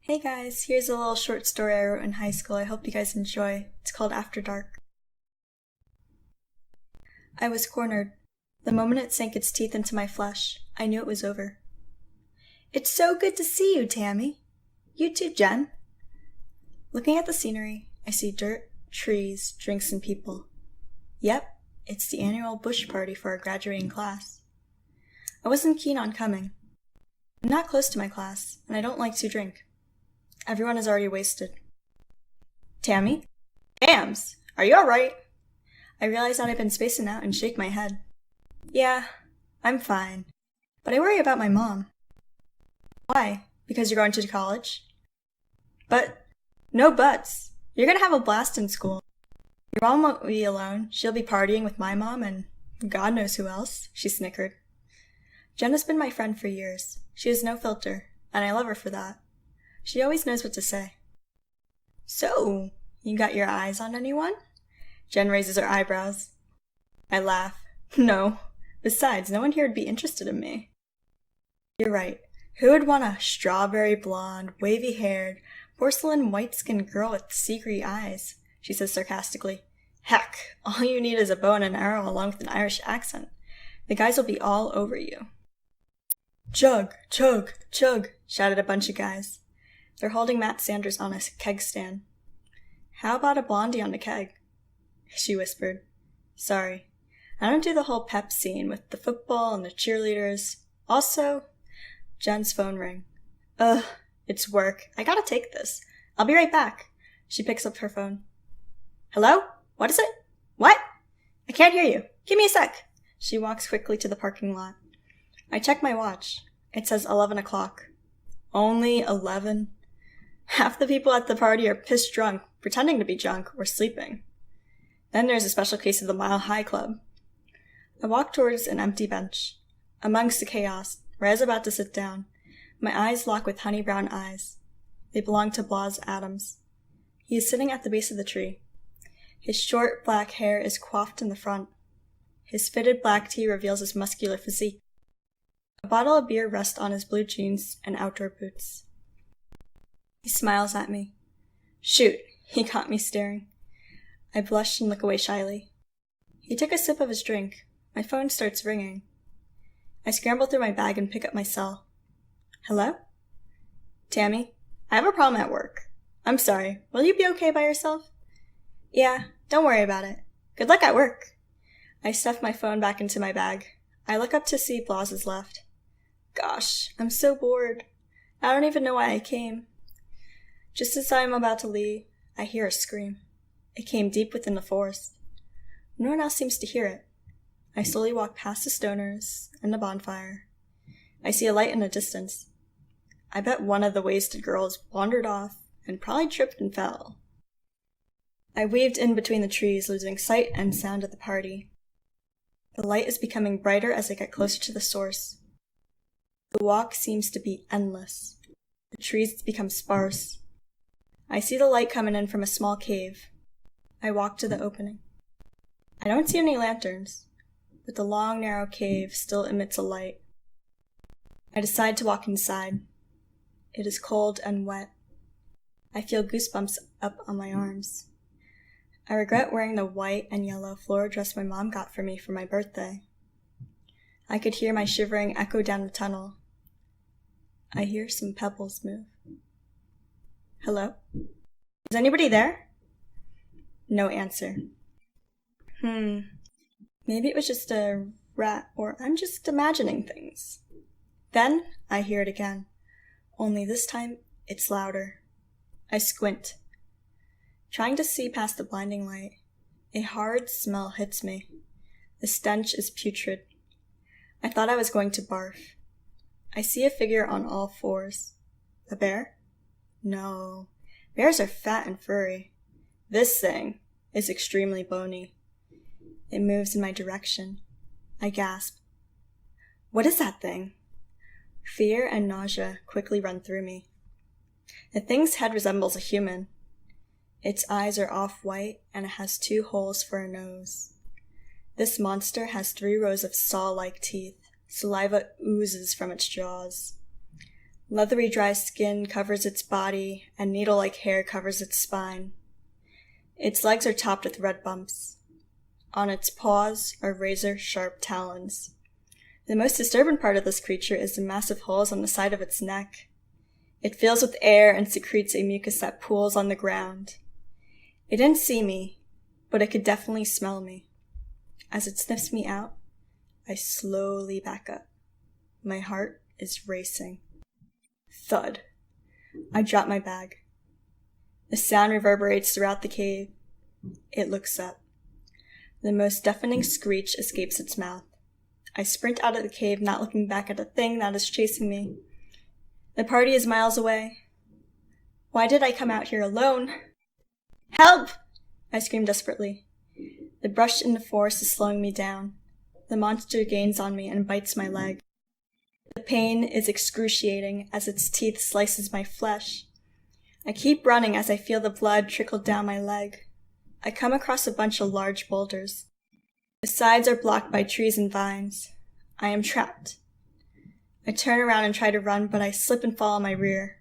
Hey guys, here's a little short story I wrote in high school I hope you guys enjoy. It's called After Dark. I was cornered. The moment it sank its teeth into my flesh, I knew it was over. It's so good to see you, Tami. You too, Jen. Looking at the scenery, I see dirt, trees, drinks, and people. Yep, it's the annual bush party for our graduating class. I wasn't keen on coming. I'm not close to my class, and I don't like to drink. Everyone is already wasted. Tami? Ams, are you alright? I realize that I've been spacing out and shake my head. Yeah, I'm fine. But I worry about my mom. Why? Because you're going to college? But, no buts. You're gonna have a blast in school. Your mom won't be alone. She'll be partying with my mom and God knows who else, she snickered. Jen has been my friend for years. She has no filter, and I love her for that. She always knows what to say. So, you got your eyes on anyone? Jen raises her eyebrows. I laugh. No. Besides, no one here would be interested in me. You're right. Who would want a strawberry blonde, wavy-haired, porcelain white-skinned girl with sea-green eyes? She says sarcastically. Heck, all you need is a bow and an arrow along with an Irish accent. The guys will be all over you. Chug, chug, chug, shouted a bunch of guys. They're holding Matt Sanders on a keg stand. How about a blondie on the keg? She whispered. Sorry, I don't do the whole pep scene with the football and the cheerleaders. Also, Jen's phone rang. Ugh, it's work. I gotta take this. I'll be right back. She picks up her phone. Hello? What is it? What? I can't hear you. Give me a sec. She walks quickly to the parking lot. I check my watch. It says 11 o'clock. Only 11? Half the people at the party are pissed drunk, pretending to be drunk, or sleeping. Then there's a special case of the Mile High Club. I walk towards an empty bench. Amongst the chaos, Ray's about to sit down. My eyes lock with honey brown eyes. They belong to Blas Adams. He is sitting at the base of the tree. His short black hair is coiffed in the front. His fitted black tee reveals his muscular physique. A bottle of beer rests on his blue jeans and outdoor boots. He smiles at me. Shoot, he caught me staring. I blush and look away shyly. He took a sip of his drink. My phone starts ringing. I scramble through my bag and pick up my cell. Hello? Tami, I have a problem at work. I'm sorry, will you be okay by yourself? Yeah, don't worry about it. Good luck at work. I stuff my phone back into my bag. I look up to see Blas is left. Gosh, I'm so bored. I don't even know why I came. Just as I am about to leave, I hear a scream. It came deep within the forest. No one else seems to hear it. I slowly walk past the stoners and the bonfire. I see a light in the distance. I bet one of the wasted girls wandered off and probably tripped and fell. I weaved in between the trees, losing sight and sound of the party. The light is becoming brighter as I get closer to the source. The walk seems to be endless. The trees become sparse. I see the light coming in from a small cave. I walk to the opening. I don't see any lanterns, but the long, narrow cave still emits a light. I decide to walk inside. It is cold and wet. I feel goosebumps up on my arms. I regret wearing the white and yellow floral dress my mom got for me for my birthday. I could hear my shivering echo down the tunnel. I hear some pebbles move. Hello? Is anybody there? No answer. Maybe it was just a rat, or I'm just imagining things. Then I hear it again, only this time it's louder. I squint. Trying to see past the blinding light, a hard smell hits me. The stench is putrid. I thought I was going to barf. I see a figure on all fours. A bear? No. Bears are fat and furry. This thing is extremely bony. It moves in my direction. I gasp. What is that thing? Fear and nausea quickly run through me. The thing's head resembles a human. Its eyes are off-white and it has 2 holes for a nose. This monster has 3 rows of saw-like teeth. Saliva oozes from its jaws. Leathery dry skin covers its body, and needle-like hair covers its spine. Its legs are topped with red bumps. On its paws are razor-sharp talons. The most disturbing part of this creature is the massive holes on the side of its neck. It fills with air and secretes a mucus that pools on the ground. It didn't see me, but it could definitely smell me. As it sniffs me out, I slowly back up. My heart is racing. Thud. I drop my bag. The sound reverberates throughout the cave. It looks up. The most deafening screech escapes its mouth. I sprint out of the cave, not looking back at the thing that is chasing me. The party is miles away. Why did I come out here alone? Help! I scream desperately. The brush in the forest is slowing me down. The monster gains on me and bites my leg. The pain is excruciating as its teeth slices my flesh. I keep running as I feel the blood trickle down my leg. I come across a bunch of large boulders. The sides are blocked by trees and vines. I am trapped. I turn around and try to run, but I slip and fall on my rear.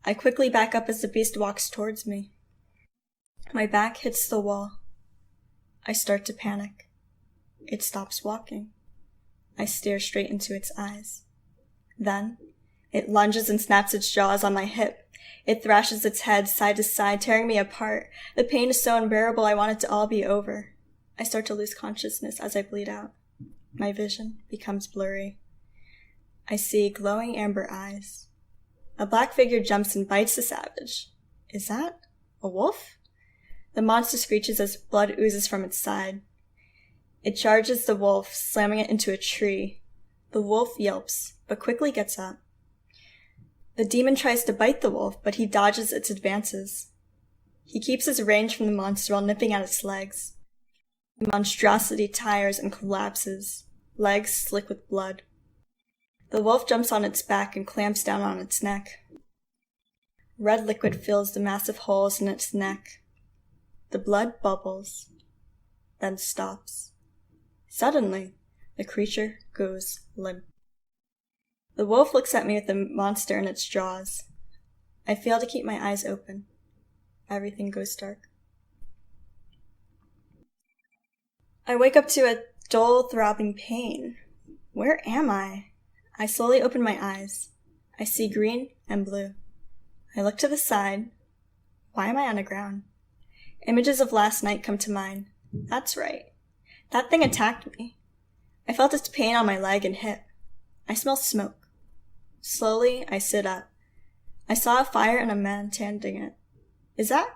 I quickly back up as the beast walks towards me. My back hits the wall. I start to panic. It stops walking. I stare straight into its eyes. Then, it lunges and snaps its jaws on my hip. It thrashes its head side to side, tearing me apart. The pain is so unbearable, I want it to all be over. I start to lose consciousness as I bleed out. My vision becomes blurry. I see glowing amber eyes. A black figure jumps and bites the savage. Is that a wolf? The monster screeches as blood oozes from its side. It charges the wolf, slamming it into a tree. The wolf yelps, but quickly gets up. The demon tries to bite the wolf, but he dodges its advances. He keeps his range from the monster while nipping at its legs. The monstrosity tires and collapses, legs slick with blood. The wolf jumps on its back and clamps down on its neck. Red liquid fills the massive holes in its neck. The blood bubbles, then stops. Suddenly, the creature goes limp. The wolf looks at me with the monster in its jaws. I fail to keep my eyes open. Everything goes dark. I wake up to a dull, throbbing pain. Where am I? I slowly open my eyes. I see green and blue. I look to the side. Why am I on the ground? Images of last night come to mind. That's right. That thing attacked me. I felt its pain on my leg and hip. I smell smoke. Slowly, I sit up. I saw a fire and a man tending it. Is that?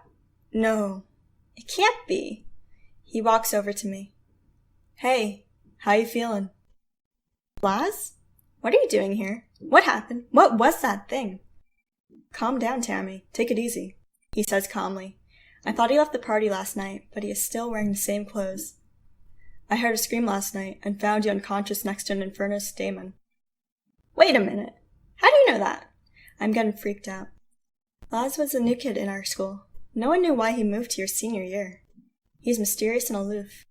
No. It can't be. He walks over to me. Hey, how you feeling? Blas? What are you doing here? What happened? What was that thing? Calm down, Tami. Take it easy, he says calmly. I thought he left the party last night, but he is still wearing the same clothes. I heard a scream last night and found you unconscious next to an infernus daemon. Wait a minute. How do you know that? I'm getting freaked out. Blas was a new kid in our school. No one knew why he moved here senior year. He's mysterious and aloof.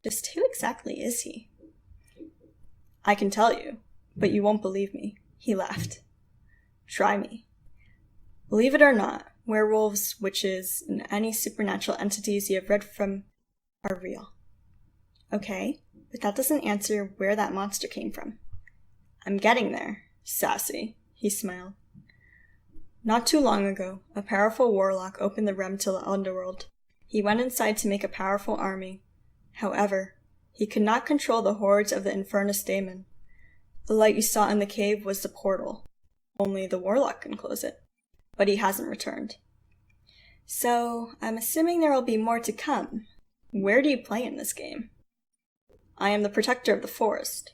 Just who exactly is he? I can tell you, but you won't believe me, he laughed. Try me. Believe it or not, werewolves, witches, and any supernatural entities you have read from are real. Okay, but that doesn't answer where that monster came from. I'm getting there, sassy, he smiled. Not too long ago, a powerful warlock opened the realm to the underworld. He went inside to make a powerful army. However, he could not control the hordes of the infernus daemon. The light you saw in the cave was the portal. Only the warlock can close it. But he hasn't returned. So, I'm assuming there will be more to come. Where do you play in this game? I am the protector of the forest.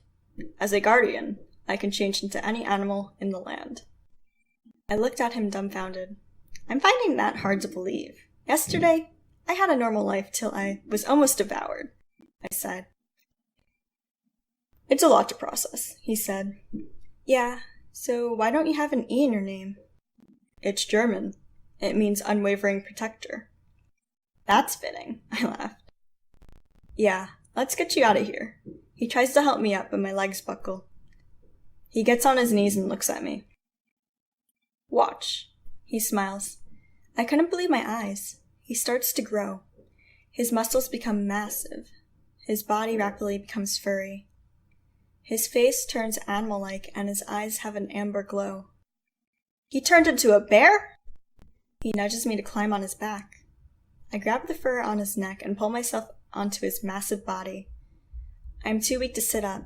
As a guardian, I can change into any animal in the land. I looked at him dumbfounded. I'm finding that hard to believe. Yesterday, I had a normal life till I was almost devoured, I said. It's a lot to process, he said. Yeah, so why don't you have an E in your name? It's German. It means unwavering protector. That's fitting, I laughed. Yeah, let's get you out of here. He tries to help me up, but my legs buckle. He gets on his knees and looks at me. Watch. He smiles. I couldn't believe my eyes. He starts to grow. His muscles become massive. His body rapidly becomes furry. His face turns animal-like and his eyes have an amber glow. He turned into a bear? He nudges me to climb on his back. I grab the fur on his neck and pull myself onto his massive body. I am too weak to sit up.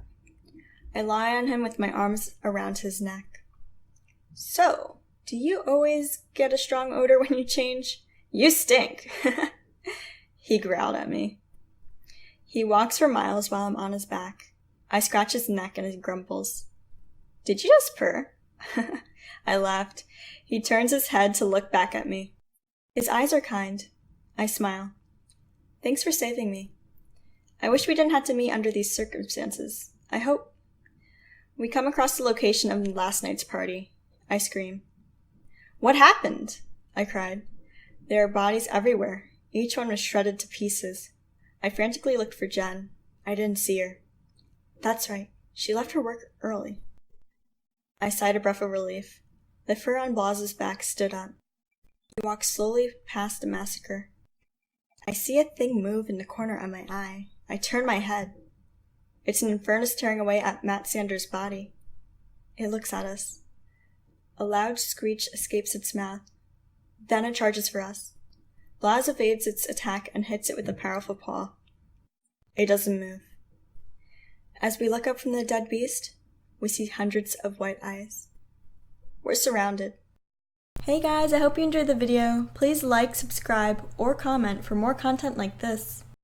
I lie on him with my arms around his neck. So, do you always get a strong odor when you change? You stink! He growled at me. He walks for miles while I'm on his back. I scratch his neck and he grumbles. Did you just purr? I laughed. He turns his head to look back at me. His eyes are kind. I smile. Thanks for saving me. I wish we didn't have to meet under these circumstances. I hope. We come across the location of last night's party. I scream. What happened? I cried. There are bodies everywhere. Each one was shredded to pieces. I frantically looked for Jen. I didn't see her. That's right. She left her work early. I sighed a breath of relief. The fur on Blaz's back stood up. He walked slowly past the massacre. I see a thing move in the corner of my eye. I turn my head. It's an infernus tearing away at Matt Sanders' body. It looks at us. A loud screech escapes its mouth. Then it charges for us. Blaz evades its attack and hits it with a powerful paw. It doesn't move. As we look up from the dead beast, we see hundreds of white eyes. We're surrounded. Hey guys, I hope you enjoyed the video. Please like, subscribe, or comment for more content like this.